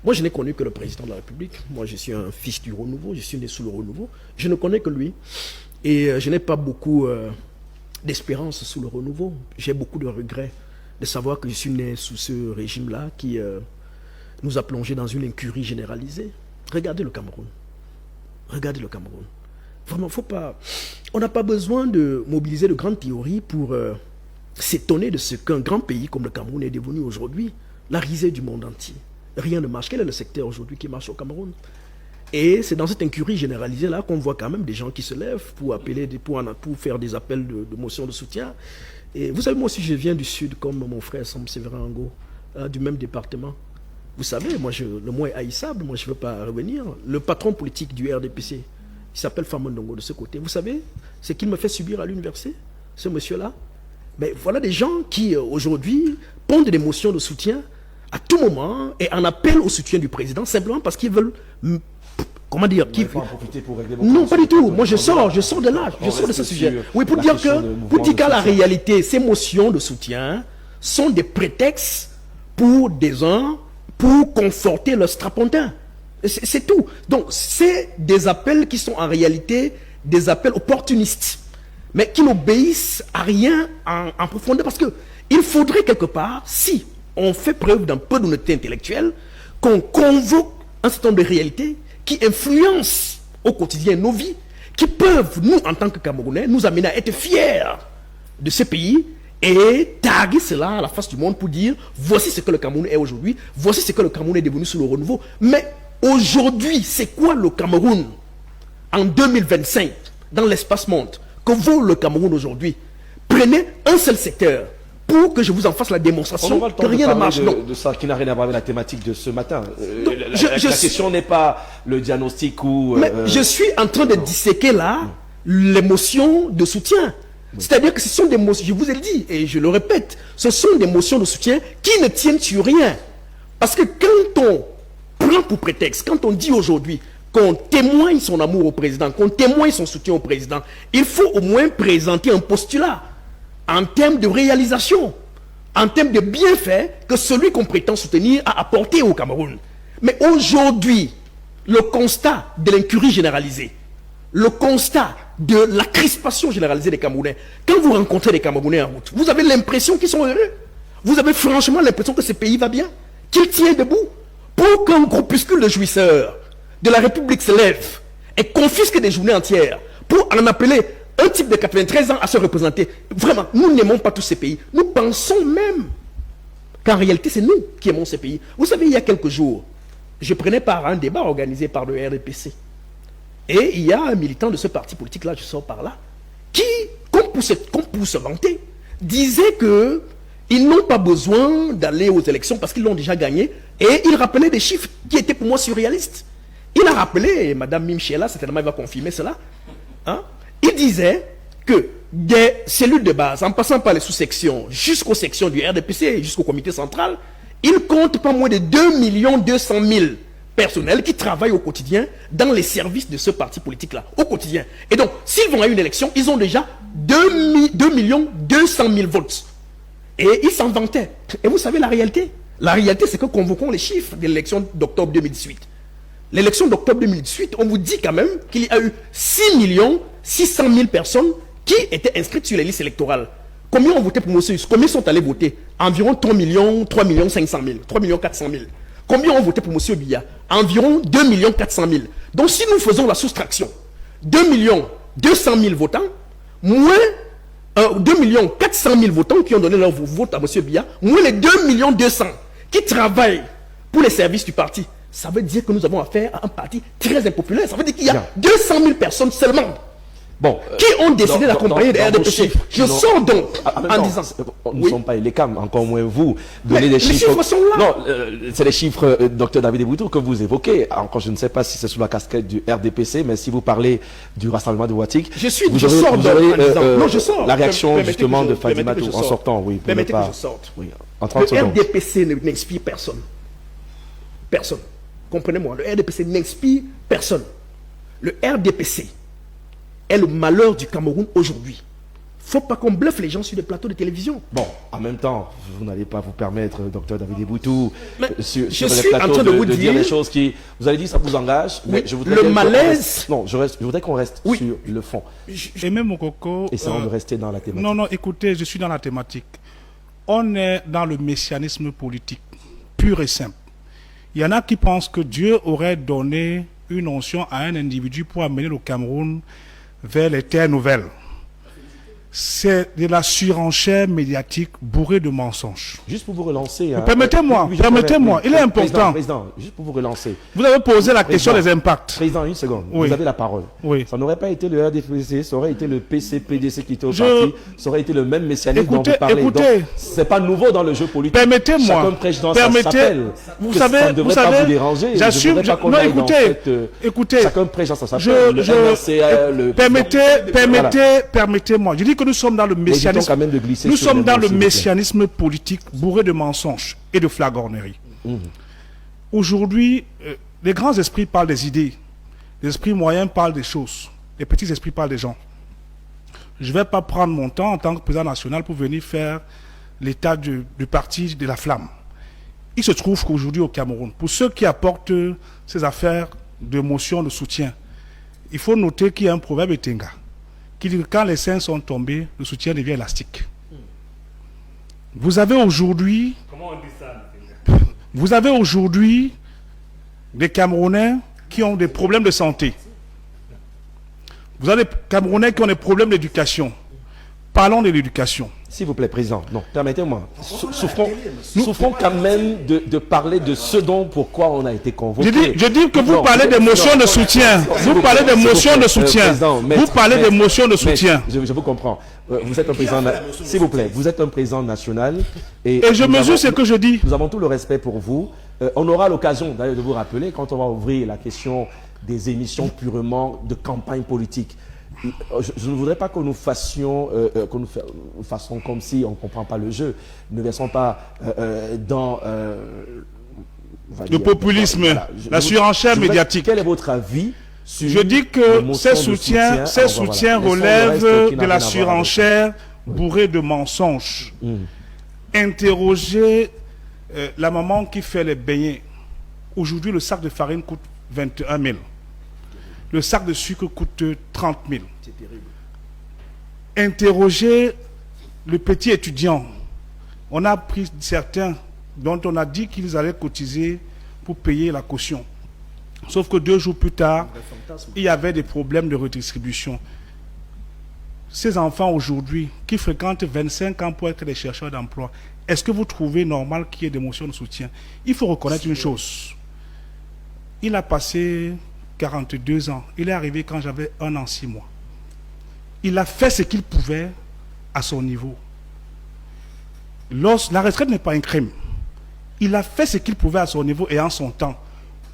Moi, je n'ai connu que le président de la République. Moi, je suis un fils du renouveau, je suis né sous le renouveau. Je ne connais que lui. Et je n'ai pas beaucoup d'espérance sous le renouveau. J'ai beaucoup de regrets de savoir que je suis né sous ce régime-là qui nous a plongés dans une incurie généralisée. Regardez le Cameroun. Regardez le Cameroun. Vraiment, faut pas... On n'a pas besoin de mobiliser de grandes théories pour s'étonner de ce qu'un grand pays comme le Cameroun est devenu aujourd'hui. La risée du monde entier. Rien ne marche. Quel est le secteur aujourd'hui qui marche au Cameroun? Et c'est dans cette incurie généralisée-là qu'on voit quand même des gens qui se lèvent pour appeler, pour faire des appels de motion de soutien. Et vous savez, moi aussi, je viens du Sud, comme mon frère Sam Séverin Ango, du même département. Vous savez, moi, le mot est haïssable, moi, je ne veux pas revenir. Le patron politique du RDPC, il s'appelle Famon Ndongo de ce côté. Vous savez ce qu'il me fait subir à l'université, ce monsieur-là? Mais voilà des gens qui, aujourd'hui, pondent des motions de soutien à tout moment et en appellent au soutien du président, simplement parce qu'ils veulent... Comment dire en profiter pour régler Non, pas du tout. Moi, je sors de là, je sors de ce sujet. Oui, pour dire qu'à la réalité, ces motions de soutien sont des prétextes pour des uns, pour conforter leur strapontin. C'est tout. Donc, c'est des appels qui sont en réalité des appels opportunistes, mais qui n'obéissent à rien en profondeur, parce que il faudrait quelque part, si on fait preuve d'un peu d'honnêteté intellectuelle, qu'on convoque un certain nombre de réalités qui influencent au quotidien nos vies, qui peuvent, nous, en tant que Camerounais, nous amener à être fiers de ce pays et taguer cela à la face du monde pour dire voici ce que le Cameroun est aujourd'hui, voici ce que le Cameroun est devenu sous le renouveau. Mais aujourd'hui, c'est quoi le Cameroun en 2025 dans l'espace monde? Que vaut le Cameroun aujourd'hui? Prenez un seul secteur pour que je vous en fasse la démonstration que rien ne marche. De ça qui n'a rien à voir avec la thématique de ce matin. La question n'est pas le diagnostic ou... Mais je suis en train de disséquer là l'émotion de soutien. Oui. C'est-à-dire que ce sont des motions, je vous ai dit, et je le répète, ce sont des motions de soutien qui ne tiennent sur rien. Parce que quand on prend pour prétexte, quand on dit aujourd'hui qu'on témoigne son amour au président, qu'on témoigne son soutien au président, il faut au moins présenter un postulat en termes de réalisation, en termes de bienfaits que celui qu'on prétend soutenir a apporté au Cameroun. Mais aujourd'hui, le constat de l'incurie généralisée, le constat de la crispation généralisée des Camerounais, quand vous rencontrez des Camerounais en route, vous avez l'impression qu'ils sont heureux. Vous avez franchement l'impression que ce pays va bien, qu'il tient debout. Pour qu'un groupuscule de jouisseurs de la République se lève et confisque des journées entières pour en appeler un type de 93 ans à se représenter. Vraiment, nous n'aimons pas tous ces pays. Nous pensons même qu'en réalité, c'est nous qui aimons ces pays. Vous savez, il y a quelques jours, je prenais part à un débat organisé par le RDPC. Et il y a un militant de ce parti politique-là, je sors par là, qui, comme pour se vanter, disait qu'ils n'ont pas besoin d'aller aux élections parce qu'ils l'ont déjà gagné. Et il rappelait des chiffres qui étaient pour moi surréalistes. Il a rappelé, et Mme Mimchela, certainement, elle va confirmer cela, hein. Il disait que des cellules de base, en passant par les sous-sections, jusqu'aux sections du RDPC et jusqu'au comité central, il compte pas moins de 2 200 000 personnels qui travaillent au quotidien dans les services de ce parti politique-là, au quotidien. Et donc, s'ils vont à une élection, ils ont déjà 2 200 000 votes. Et ils s'en vantaient. Et vous savez la réalité? La réalité, c'est que convoquons les chiffres de l'élection d'octobre 2018. L'élection d'octobre 2018, on vous dit quand même qu'il y a eu 6 600 000 personnes qui étaient inscrites sur les listes électorales. Combien ont voté pour M. Combien sont allés voter? Environ 3 500 000, 3 400 000. Combien ont voté pour M. Biya? Environ 2 400 000. Donc si nous faisons la soustraction, 2 200 000 votants, moins 2 400 000 votants qui ont donné leur vote à M. Biya, moins les 2 200 000 qui travaillent pour les services du parti. Ça veut dire que nous avons affaire à un parti très impopulaire. Ça veut dire qu'il y a 200 000 personnes seulement qui ont décidé d'accompagner les RDPC. Je sors donc en disant... Nous ne sommes pas les CAM, encore moins vous. Donnez des chiffres. Les chiffres sont là. Non, c'est les chiffres, Dr David Eboutou, que vous évoquez. Encore, je ne sais pas si c'est sous la casquette du RDPC, mais si vous parlez du rassemblement de Ouatik, je sors donc en disant... Non, je sors. La réaction justement de Fadimatou en sortant, oui. Permettez que je sorte. Oui, en 30 secondes. Le RDPC n'inspire personne. Personne. Comprenez-moi, le RDPC n'inspire personne. Le RDPC est le malheur du Cameroun aujourd'hui. faut pas qu'on bluffe les gens sur des plateaux de télévision. Bon, en même temps, vous n'allez pas vous permettre, docteur David Eboutou, sur les suis plateaux en train de vous dire dire des choses qui... Vous avez dit ça vous engage, mais je voudrais... Le malaise... Je voudrais qu'on reste sur le fond. Et même au Coco... Essayons de rester dans la thématique. Non, écoutez, je suis dans la thématique. On est dans le messianisme politique, pur et simple. Il y en a qui pensent que Dieu aurait donné une onction à un individu pour amener le Cameroun vers les terres nouvelles. C'est de la surenchère médiatique bourrée de mensonges. Juste pour vous relancer... Permettez-moi, il est important. Président, juste pour vous relancer. Vous avez posé la question des impacts. Président, une seconde, oui. Vous avez la parole. Oui. Ça n'aurait pas été le RDPC, ça aurait été le PCPDC qui était au parti, ça aurait été le même messianisme dont vous parlez. Écoutez, c'est pas nouveau dans le jeu politique. Permettez-moi. Chacun prêche dans sa chapelle. Vous savez, ça ne devrait pas vous déranger. J'assume. Non, écoutez. Chacun prêche dans sa chapelle. Permettez-moi. Je dis que nous sommes dans le messianisme. Nous sommes dans le messianisme politique bourré de mensonges et de flagorneries. Aujourd'hui, les grands esprits parlent des idées, les esprits moyens parlent des choses, les petits esprits parlent des gens. Je ne vais pas prendre mon temps en tant que président national pour venir faire l'état du parti de la flamme. Il se trouve qu'aujourd'hui au Cameroun, pour ceux qui apportent ces affaires de motion de soutien, il faut noter qu'il y a un proverbe Etenga qui dit que quand les seins sont tombés, le soutien devient élastique. Vous avez aujourd'hui... Comment on dit ça? Vous avez aujourd'hui des Camerounais qui ont des problèmes de santé. Vous avez des Camerounais qui ont des problèmes d'éducation. Parlons de l'éducation. S'il vous plaît, Président. Non, permettez-moi. Souffrons quand même de parler de ce dont pourquoi on a été convoqué. Je dis que vous parlez des motions de soutien. Vous parlez des motions de soutien. Vous parlez des motions de soutien. Je vous comprends. Vous êtes un président... S'il vous plaît, vous êtes un président national. Et je mesure ce que je dis. Nous avons tout le respect pour vous. On aura l'occasion d'ailleurs de vous rappeler quand on va ouvrir la question des émissions purement de campagne politique. Je ne voudrais pas que nous fassions, fassons comme si on ne comprend pas le jeu. Ne versons pas dans le populisme, la surenchère médiatique. Quel est votre avis sur... Je dis que ces soutiens relèvent de la surenchère bourrée de mensonges. Interrogez la maman qui fait les beignets. Aujourd'hui, le sac de farine coûte 21 000. Le sac de sucre coûte 30 000. C'est terrible. Interrogez le petit étudiant. On a pris certains dont on a dit qu'ils allaient cotiser pour payer la caution. Sauf que 2 jours plus tard, il y avait des problèmes de redistribution. Ces enfants aujourd'hui, qui fréquentent 25 ans pour être des chercheurs d'emploi, est-ce que vous trouvez normal qu'il y ait des motions de soutien? Il faut reconnaître une chose. Il a passé 42 ans. Il est arrivé quand j'avais 1 an, 6 mois. Il a fait ce qu'il pouvait à son niveau. La retraite n'est pas un crime. Il a fait ce qu'il pouvait à son niveau et en son temps.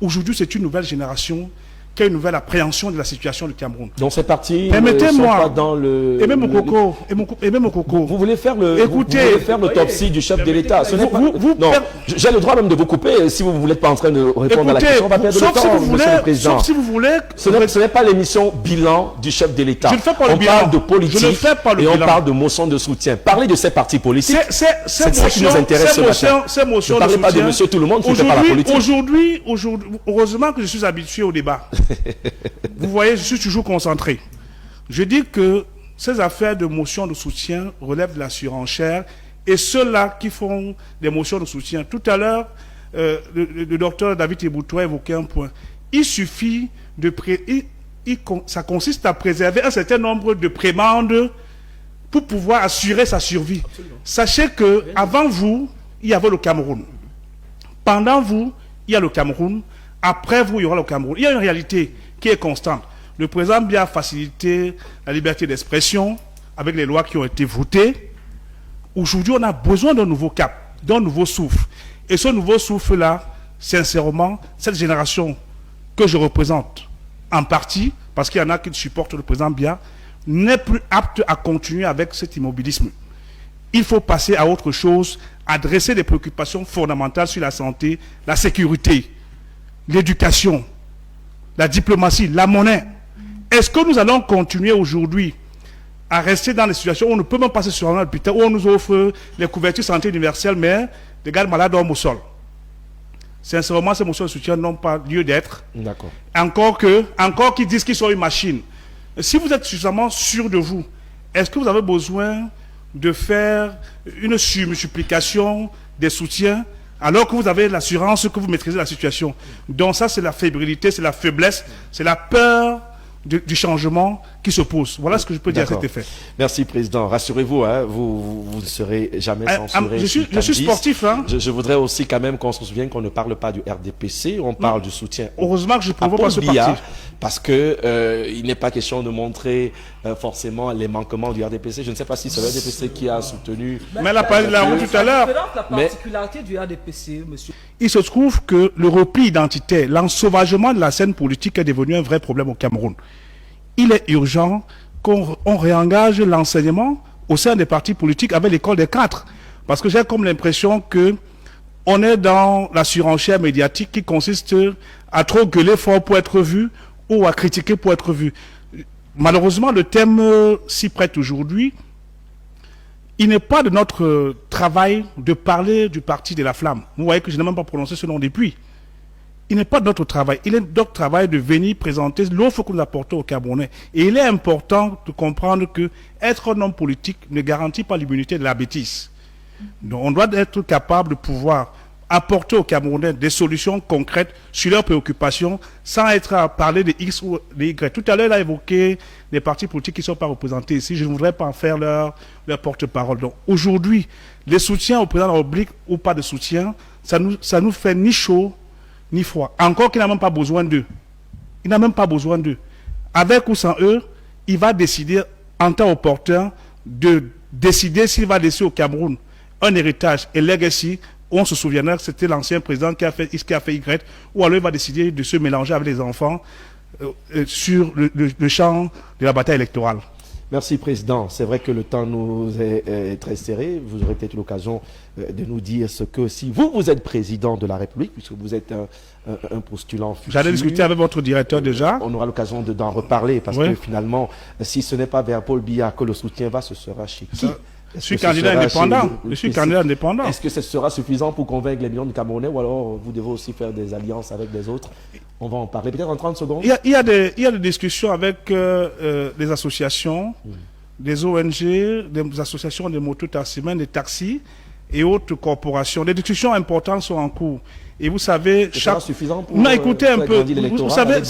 Aujourd'hui, c'est une nouvelle génération qui a une nouvelle appréhension de la situation du Cameroun. Donc c'est parti. Permettez-moi. Dans le. Et même au coco. Vous voulez faire le. Écoutez, vous voulez faire l'autopsie du chef de l'État. Non, j'ai le droit même de vous couper si vous n'êtes pas en train de répondre à la question. On va perdre le temps, monsieur le président. Sauf si vous voulez. Ce n'est pas l'émission bilan du chef de l'État. Je ne fais pas le bilan. On parle de politique. Je ne fais pas le bilan. Et on parle de motion de soutien. Parlez de ces partis politiques. C'est ça qui nous intéresse ce matin. Ne parlez pas de monsieur tout le monde qui ne fait pas la politique. Aujourd'hui, heureusement que je suis habitué au débat. Vous voyez, je suis toujours concentré. Je dis que ces affaires de motion de soutien relèvent de la surenchère et ceux-là qui font des motions de soutien. Tout à l'heure, le docteur David Eboutou a évoqué un point. Il suffit de... ça consiste à préserver un certain nombre de prébendes pour pouvoir assurer sa survie. Absolument. Sachez qu'avant vous, il y avait le Cameroun. Pendant vous, il y a le Cameroun. Après vous, il y aura le Cameroun. Il y a une réalité qui est constante. Le président Biya a facilité la liberté d'expression avec les lois qui ont été votées. Aujourd'hui, on a besoin d'un nouveau cap, d'un nouveau souffle. Et ce nouveau souffle-là, sincèrement, cette génération que je représente en partie, parce qu'il y en a qui supportent le président Biya, n'est plus apte à continuer avec cet immobilisme. Il faut passer à autre chose, adresser des préoccupations fondamentales sur la santé, la sécurité, l'éducation, la diplomatie, la monnaie. Est-ce que nous allons continuer aujourd'hui à rester dans les situations où on ne peut même pas se soigner à l'hôpital, où on nous offre les couvertures santé universelles, mais les gars malades dorment au sol. Sincèrement, ces motions de soutien n'ont pas lieu d'être. D'accord. Encore qu'ils disent qu'ils sont une machine. Si vous êtes suffisamment sûr de vous, est-ce que vous avez besoin de faire une surmultiplication des soutiens alors que vous avez l'assurance que vous maîtrisez la situation? Donc ça, c'est la fébrilité, c'est la faiblesse, c'est la peur du changement qui se pose. Voilà ce que je peux dire à cet effet. Merci, Président. Rassurez-vous, hein, vous ne serez jamais censuré. Je suis sportif. Hein. Je voudrais aussi quand même qu'on se souvienne qu'on ne parle pas du RDPC, on parle du soutien. Heureusement que je ne provoque pas ce parti. Parce que il n'est pas question de montrer forcément les manquements du RDPC. Je ne sais pas si c'est le RDPC qui a soutenu... Mais elle a parlé de la route tout à l'heure. La particularité du RDPC, monsieur... Il se trouve que le repli identitaire, l'ensauvagement de la scène politique est devenu un vrai problème au Cameroun. Il est urgent qu'on réengage l'enseignement au sein des partis politiques avec l'école des cadres. Parce que j'ai comme l'impression que on est dans la surenchère médiatique qui consiste à trop gueuler fort pour être vu ou à critiquer pour être vu. Malheureusement, le thème s'y prête aujourd'hui. Il n'est pas de notre travail de parler du parti de la flamme. Vous voyez que je n'ai même pas prononcé ce nom depuis. Il n'est pas de notre travail. Il est de notre travail de venir présenter l'offre que nous apportons aux Camerounais. Et il est important de comprendre que être un homme politique ne garantit pas l'immunité de la bêtise. Donc on doit être capable de pouvoir apporter aux Camerounais des solutions concrètes sur leurs préoccupations sans être à parler de X ou de Y. Tout à l'heure, il a évoqué les partis politiques qui ne sont pas représentés ici. Je ne voudrais pas en faire leur porte-parole. Donc aujourd'hui, les soutiens au président de la République ou pas de soutien, ça nous fait ni chaud ni froid. Encore qu'il n'a même pas besoin d'eux. Il n'a même pas besoin d'eux. Avec ou sans eux, il va décider en temps opportun de décider s'il va laisser au Cameroun un héritage et legacy. On se souviendra que c'était l'ancien président qui a fait X, qui a fait Y, ou alors il va décider de se mélanger avec les enfants sur le champ de la bataille électorale. Merci, Président. C'est vrai que le temps nous est très serré. Vous aurez peut-être l'occasion de nous dire ce que si vous êtes président de la République, puisque vous êtes un postulant futur. J'allais discuter avec votre directeur déjà. On aura l'occasion d'en reparler, parce que finalement, si ce n'est pas vers Paul Biya que le soutien va, ce sera chez qui? Je suis candidat indépendant. Je suis candidat indépendant. Est-ce que ce sera suffisant pour convaincre les millions de Camerounais, ou alors vous devez aussi faire des alliances avec les autres? On va en parler peut-être en 30 secondes. Il y a des discussions avec les associations, des ONG, des associations de mototaximens, des taxis et autres corporations. Les discussions importantes sont en cours. Et vous savez, sera suffisant pour non, écoutez un peu. Vous savez,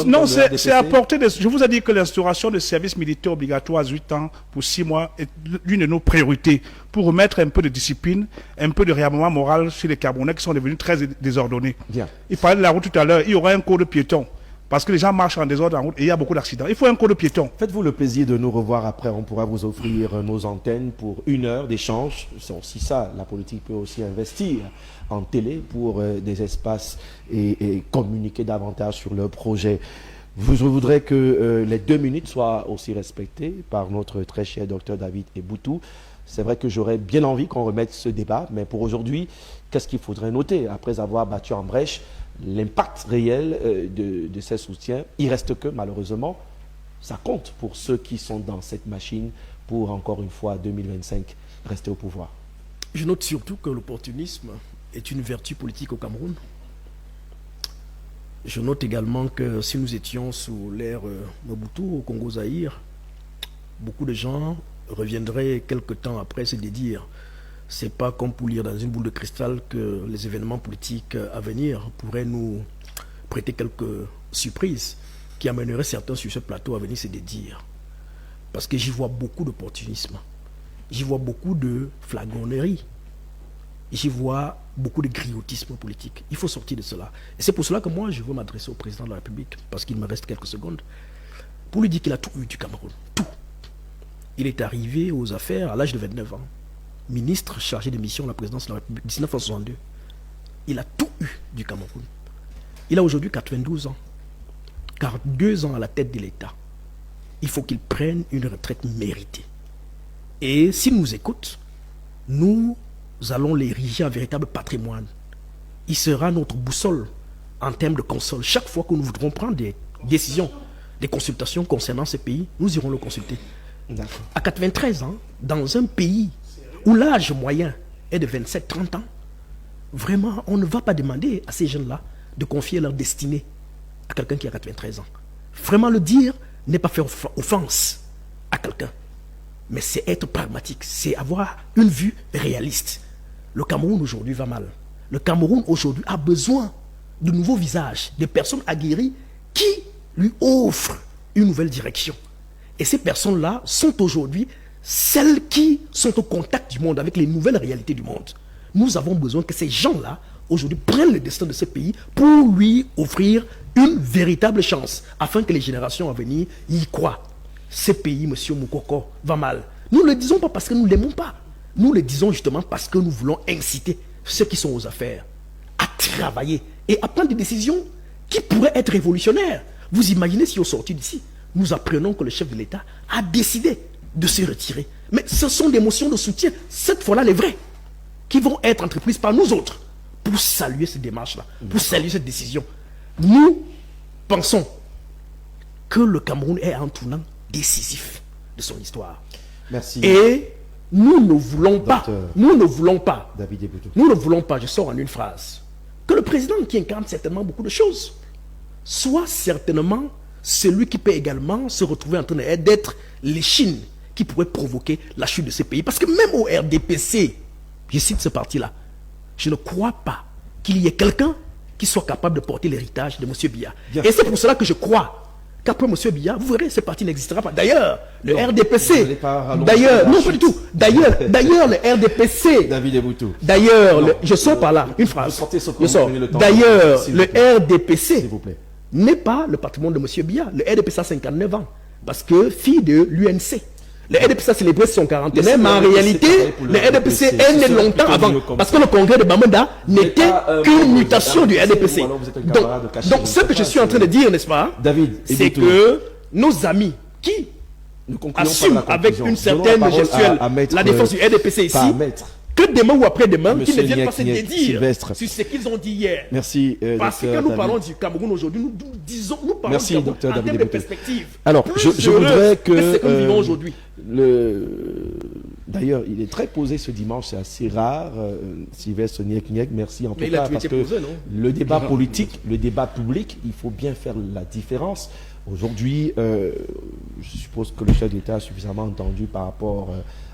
non, c'est apporter des... Je vous ai dit que l'instauration de services militaires obligatoires à 8 ans pour 6 mois est l'une de nos priorités pour remettre un peu de discipline, un peu de réarmement moral chez les Camerounais qui sont devenus très désordonnés. Bien. Il parlait de la route tout à l'heure. Il y aura un code piéton. Parce que les gens marchent en désordre en route et il y a beaucoup d'accidents. Il faut un code piéton. Faites-vous le plaisir de nous revoir après. On pourra vous offrir nos antennes pour 1 heure d'échange. C'est aussi ça. La politique peut aussi investir en télé pour des espaces et communiquer davantage sur leurs projets. Je voudrais que les 2 minutes soient aussi respectées par notre très cher docteur David Eboutou. C'est vrai que j'aurais bien envie qu'on remette ce débat, mais pour aujourd'hui, qu'est-ce qu'il faudrait noter après avoir battu en brèche l'impact réel de ces soutiens? Il reste que, malheureusement, ça compte pour ceux qui sont dans cette machine pour, encore une fois, 2025, rester au pouvoir. Je note surtout que l'opportunisme est une vertu politique au Cameroun. Je note également que si nous étions sous l'ère Mobutu au Congo-Zaïre, beaucoup de gens reviendraient quelque temps après se dire c'est pas comme pour lire dans une boule de cristal que les événements politiques à venir pourraient nous prêter quelques surprises qui amèneraient certains sur ce plateau à venir se dédire. Parce que j'y vois beaucoup d'opportunisme, j'y vois beaucoup de flagornerie, j'y vois beaucoup de griotisme politique. Il faut sortir de cela. Et c'est pour cela que moi je veux m'adresser au président de la République, parce qu'il me reste quelques secondes, pour lui dire qu'il a tout eu du Cameroun, tout. Il est arrivé aux affaires à l'âge de 29 ans. Ministre chargé de mission de la présidence de la République, 1962. Il a tout eu du Cameroun. Il a aujourd'hui 92 ans. 42 ans à la tête de l'État. Il faut qu'il prenne une retraite méritée. Et s'il nous écoute, nous allons l'ériger en véritable patrimoine. Il sera notre boussole en termes de console. Chaque fois que nous voudrons prendre des décisions, des consultations concernant ce pays, nous irons le consulter. À 93 ans, dans un pays où l'âge moyen est de 27-30 ans, vraiment, on ne va pas demander à ces jeunes-là de confier leur destinée à quelqu'un qui a 93 ans. Vraiment, le dire n'est pas faire offense à quelqu'un, mais c'est être pragmatique, c'est avoir une vue réaliste. Le Cameroun aujourd'hui va mal. Le Cameroun aujourd'hui a besoin de nouveaux visages, de personnes aguerries qui lui offrent une nouvelle direction. Et ces personnes-là sont aujourd'hui celles qui sont au contact du monde, avec les nouvelles réalités du monde. Nous avons besoin que ces gens-là, aujourd'hui, prennent le destin de ce pays pour lui offrir une véritable chance, afin que les générations à venir y croient. Ce pays, monsieur Moukoko, va mal. Nous ne le disons pas parce que nous ne l'aimons pas. Nous le disons justement parce que nous voulons inciter ceux qui sont aux affaires à travailler et à prendre des décisions qui pourraient être révolutionnaires. Vous imaginez si au sortir d'ici, nous apprenons que le chef de l'État a décidé de se retirer. Mais ce sont des motions de soutien, cette fois-là les vraies, qui vont être entreprises par nous autres pour saluer cette démarche-là, pour saluer cette décision. Nous pensons que le Cameroun est un tournant décisif de son histoire. Merci. Et nous ne voulons pas, David Eboutou. nous ne voulons pas, je sors en une phrase, que le président qui incarne certainement beaucoup de choses soit certainement celui qui peut également se retrouver en train d'être l'échine qui pourrait provoquer la chute de ces pays. Parce que même au RDPC, je cite ce parti-là, je ne crois pas qu'il y ait quelqu'un qui soit capable de porter l'héritage de M. Biya. Bien. Et c'est pour cela que je crois qu'après M. Biya, vous verrez, ce parti n'existera pas. D'ailleurs, le Non, vous RDPC, n'allez pas rallonger d'ailleurs, la non, chute. pas du tout. D'ailleurs, le RDPC, David Eboutou. d'ailleurs, Non, je sors par là, une phrase. vous sortez ce Je sors. prenez le temps. D'ailleurs, S'il vous le plaît. RDPC S'il vous plaît. n'est pas le patrimoine de M. Biya. Le RDPC a 59 ans, parce que fille de l'UNC. Le RDPC a célébré son 40e, Laissez mais en le RDPC réalité, parler pour le le RDPC RDPC. est né Ce serait longtemps plutôt avant, mieux comme parce ça. que le congrès de Bamenda n'était pas, qu'une vous mutation êtes du un RDPC. ou alors vous êtes un camarade de cachet, Donc, ce que je suis en train de dire, n'est-ce pas, David c'est Eboutou. que nos amis qui Nous concluons assument par la avec conclusion. une Donnons la certaine parole gestuelle à Maître, la défense du RDPC ici, pas à Maître. que demain ou après-demain, qu'ils Monsieur ne viennent pas se Niek dédire Sylvestre. sur ce qu'ils ont dit hier. Merci, Parce que docteur nous David. parlons du Cameroun aujourd'hui, nous parlons Merci, du Cameroun docteur en David termes de Eboutou. perspective. Alors, plus je heureuse voudrais ce que nous vivons aujourd'hui. D'ailleurs, il est très posé ce dimanche, c'est assez rare. Sylvestre Niek, merci en tout Mais il a cas, tout parce été que posé, non? le débat politique, le débat public, il faut bien faire la différence. Aujourd'hui, je suppose que le chef d'État a suffisamment entendu par rapport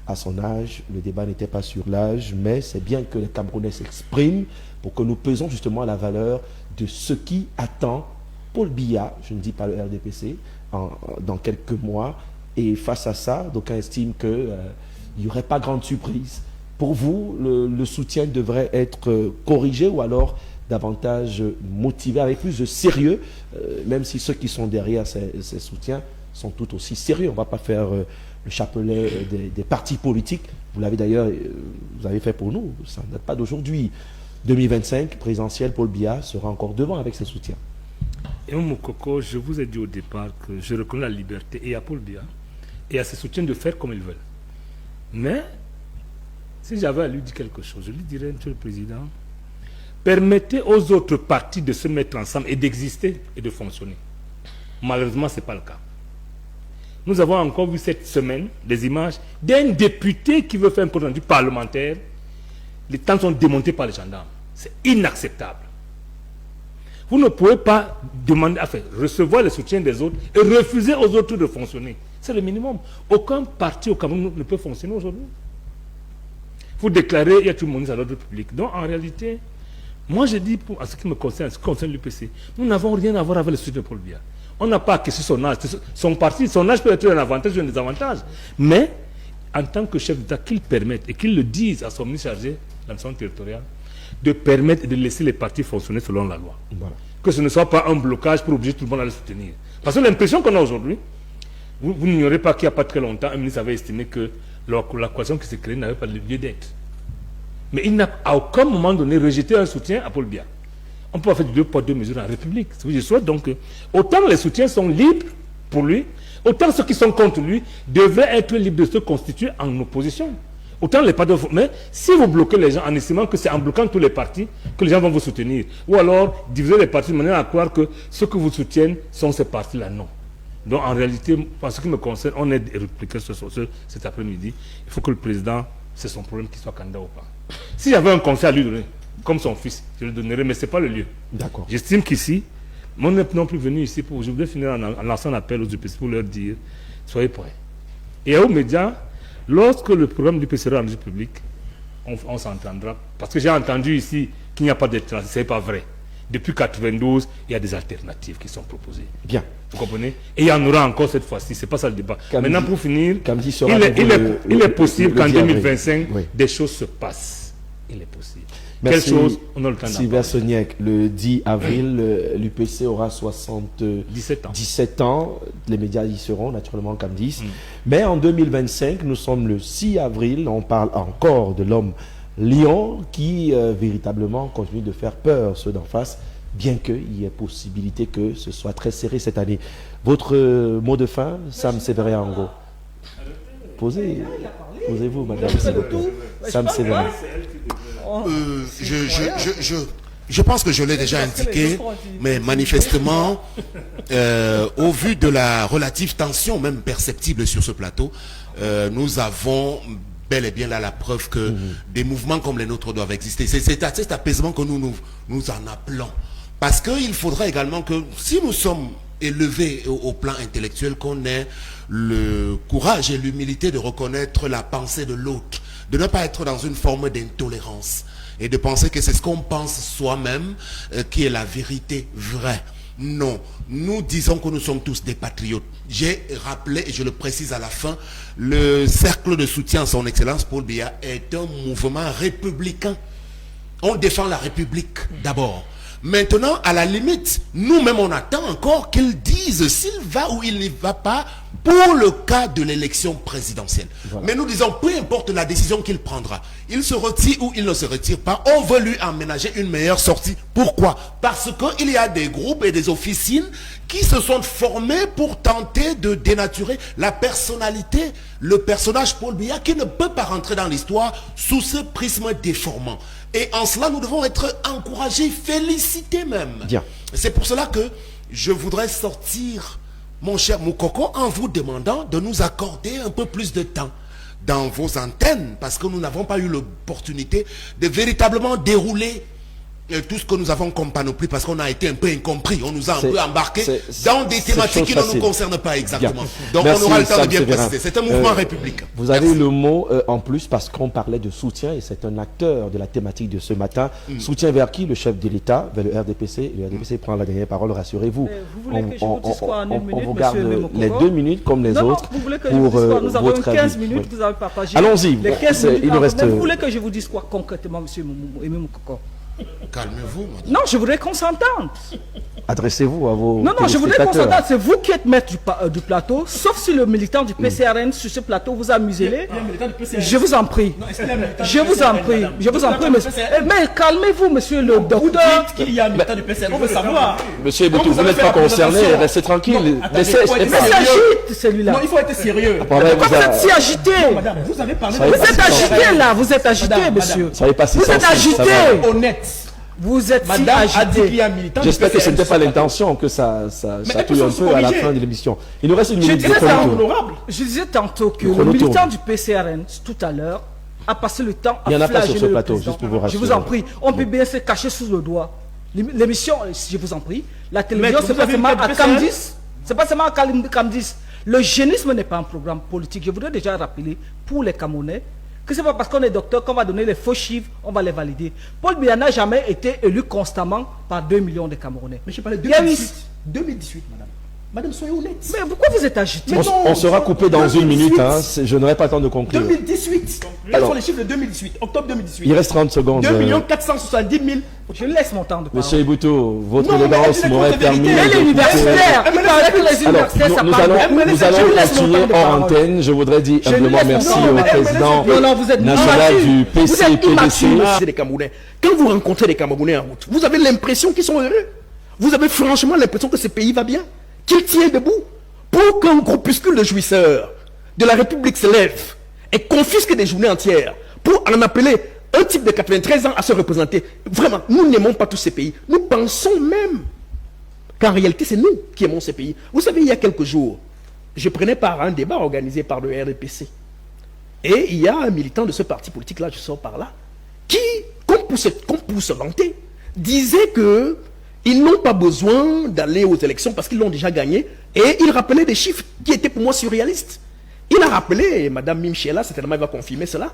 à son âge. Le débat n'était pas sur l'âge, mais c'est bien que les Camerounais s'expriment pour que nous pesons justement la valeur de ce qui attend Paul Biya, je ne dis pas le RDPC, dans quelques mois. Et face à ça, d'aucuns estiment qu'il n'y aurait pas grande surprise. Pour vous, le soutien devrait être corrigé ou alors davantage motivé, avec plus de sérieux, même si ceux qui sont derrière ces soutiens sont tout aussi sérieux. On ne va pas faire le chapelet des partis politiques. Vous l'avez d'ailleurs, vous avez fait pour nous, ça ne date pas d'aujourd'hui. 2025, présidentielle, Paul Biya sera encore devant avec ses soutiens. Et mon coco, je vous ai dit au départ que je reconnais la liberté et à Paul Biya et à ses soutiens de faire comme ils veulent. Mais, si j'avais à lui dire quelque chose, je lui dirais, Monsieur le Président, permettez aux autres partis de se mettre ensemble et d'exister et de fonctionner. Malheureusement, ce n'est pas le cas. Nous avons encore vu cette semaine des images d'un député qui veut faire un compte rendu parlementaire. Les tentes sont démontées par les gendarmes. C'est inacceptable. Vous ne pouvez pas demander, enfin, recevoir le soutien des autres et refuser aux autres de fonctionner. C'est le minimum. Aucun parti au Cameroun ne peut fonctionner aujourd'hui. Vous déclarez, il y a tout le monde à l'ordre public. Donc, en réalité, moi je dis, en ce qui me concerne, ce qui concerne l'UPC, nous n'avons rien à voir avec le soutien de Paul Biya. On n'a pas question son âge. Son parti, son âge peut être un avantage ou un désavantage. Mais, en tant que chef d'État, qu'il permette et qu'il le dise à son ministre chargé de l'administration territoriale, de permettre et de laisser les partis fonctionner selon la loi. Voilà. Que ce ne soit pas un blocage pour obliger tout le monde à le soutenir. Parce que l'impression qu'on a aujourd'hui, vous n'ignorez pas qu'il n'y a pas très longtemps, un ministre avait estimé que la coalition qui s'est créée n'avait pas lieu d'être. Mais il n'a à aucun moment donné rejeté un soutien à Paul Biya. On peut pas faire du 2 poids 2 mesures en République. C'est ce que je souhaite donc. Autant les soutiens sont libres pour lui, autant ceux qui sont contre lui devraient être libres de se constituer en opposition. Autant les partis. Mais si vous bloquez les gens en estimant que c'est en bloquant tous les partis que les gens vont vous soutenir, ou alors diviser les partis de manière à croire que ceux que vous soutiennent sont ces partis-là, non. Donc en réalité, en ce qui me concerne, on est répliqué cet après-midi. Il faut que le président, c'est son problème qu'il soit candidat ou pas. S'il y avait un conseil à lui donner, comme son fils, je le donnerais, mais ce n'est pas le lieu. D'accord. J'estime qu'ici, on n'est non plus venu ici pour... Je voudrais finir en lançant un appel aux UPC pour leur dire, soyez prêts. Et aux médias, lorsque le programme du PC sera rendu public, on s'entendra. Parce que j'ai entendu ici qu'il n'y a pas de transition, ce n'est pas vrai. Depuis 92, il y a des alternatives qui sont proposées. Bien. Vous comprenez? Et il y en aura encore cette fois-ci, ce n'est pas ça le débat. Maintenant, pour finir, il est possible qu'en 2025, des choses se passent. Il est possible. Merci. Quelle chose? On a le temps d'en Sylvain parler. Soniek, le 10 avril, l'UPC aura 17 ans. Les médias y seront, naturellement, comme 10. Mais en 2025, nous sommes le 6 avril, on parle encore de l'homme lion qui véritablement continue de faire peur ceux d'en face, bien qu'il y ait possibilité que ce soit très serré cette année. Votre mot de fin, Sam Sévérin, en gros. Posez-vous, madame, s'il vous plaît. Sam Sévérin. Je pense que je l'ai déjà indiqué, mais manifestement, au vu de la relative tension, même perceptible sur ce plateau, nous avons bel et bien là la preuve que des mouvements comme les nôtres doivent exister. C'est à cet apaisement que nous en appelons. Parce qu'il faudra également que, si nous sommes élevés au plan intellectuel, qu'on ait le courage et l'humilité de reconnaître la pensée de l'autre, de ne pas être dans une forme d'intolérance et de penser que c'est ce qu'on pense soi-même qui est la vérité vraie. Non, nous disons que nous sommes tous des patriotes. J'ai rappelé, et je le précise à la fin, le cercle de soutien à son excellence Paul Biya est un mouvement républicain. On défend la République d'abord. Maintenant, à la limite, nous-mêmes on attend encore qu'ils disent s'il va ou il n'y va pas pour le cas de l'élection présidentielle. Voilà. Mais nous disons, peu importe la décision qu'il prendra, il se retire ou il ne se retire pas, on veut lui aménager une meilleure sortie. Pourquoi? Parce qu'il y a des groupes et des officines qui se sont formés pour tenter de dénaturer la personnalité, le personnage Paul Biya, qui ne peut pas rentrer dans l'histoire sous ce prisme déformant. Et en cela, nous devons être encouragés, félicités même. C'est pour cela que je voudrais sortir, mon cher Moukoko, en vous demandant de nous accorder un peu plus de temps dans vos antennes, parce que nous n'avons pas eu l'opportunité de véritablement dérouler tout ce que nous avons comme panoplie, parce qu'on a été un peu incompris, on nous a un peu embarqués dans des thématiques qui ne nous concernent pas exactement. Donc merci, on aura le temps de bien préciser. C'est un mouvement républicain. Vous avez eu le mot en plus parce qu'on parlait de soutien et c'est un acteur de la thématique de ce matin. Soutien vers qui? Le chef de l'État, vers le RDPC. Le RDPC prend la dernière parole, rassurez-vous. Vous voulez que je vous dise quoi en une minute, on vous garde les 2 minutes comme les autres. Vous voulez que je vous dise quoi? Nous avons 15 minutes, vous avez partagé. Allons-y. Il nous reste... Vous voulez que je vous dise quoi concrètement, monsieur Moukoko? Calmez-vous, madame. Non, je voudrais qu'on s'entende. Adressez-vous à vos Non, je voudrais qu'on s'entende. C'est vous qui êtes maître du plateau, sauf si le militant du PCRN sur ce plateau vous a muselé. Je vous en prie. Je vous en prie, monsieur. Mais calmez-vous, monsieur le docteur. Vous dites qu'il y a un militant du PCRN, on veut savoir. Monsieur Boutou, vous n'êtes pas concerné, restez tranquille. Mais s'agite, celui-là. Non, il faut être sérieux. Pourquoi vous êtes si agité? Madame, vous avez parlé de... Vous êtes agité là, vous êtes agité, monsieur. Vous êtes agité. Honnête. Vous êtes si Madame a dit agité. qu'il y a un militant. J'espère que ce n'était pas l'intention que ça chatouille un peu à la fin de l'émission. Il nous reste une minute de chrono. Je disais tantôt que le militant du PCRN, tout à l'heure, a passé le temps à flageller. Il n'y en a pas sur ce le plateau, président. juste pour vous rassurer. Je vous en prie, on peut bien se cacher sous le doigt. L'émission, je vous en prie, la télévision, c'est pas seulement à Cam10. C'est pas seulement à Cam10. Le génisme n'est pas un programme politique. Je voudrais déjà rappeler pour les Camerounais que ce n'est pas parce qu'on est docteur qu'on va donner les faux chiffres, on va les valider. Paul Biya n'a jamais été élu constamment par 2 millions de Camerounais. Mais je parlais de 2018, madame. Madame, soyez honnête. Mais pourquoi vous êtes agité? On sera coupé dans 1 minute, hein. Je n'aurai pas le temps de conclure. 2018. Quels sont les chiffres de 2018? Octobre 2018. Il reste 30 secondes. 2 470 000. Je laisse mon temps de parler. Monsieur Iboutou, votre élégance m'aurait permis... Mais les universitaires, il paraît que les universitaires, ça nous allons continuer hors antenne. Je voudrais dire humblement merci au président national du PC-PDC. Des Camerounais. Quand vous rencontrez des Camerounais en route, vous avez l'impression qu'ils sont heureux. Vous avez franchement l'impression que ce pays va bien, qu'il tient debout. Pour qu'un groupuscule de jouisseurs de la République se lève et confisque des journées entières pour en appeler un type de 93 ans à se représenter. Vraiment, nous n'aimons pas tous ces pays. Nous pensons même qu'en réalité, c'est nous qui aimons ces pays. Vous savez, il y a quelques jours, je prenais part à un débat organisé par le RDPC. Et il y a un militant de ce parti politique-là, je sors par là, qui, comme pour se vanter, disait qu'ils n'ont pas besoin d'aller aux élections parce qu'ils l'ont déjà gagné. Et il rappelait des chiffres qui étaient pour moi surréalistes. Il a rappelé, et Mme Mimchela, certainement elle va confirmer cela,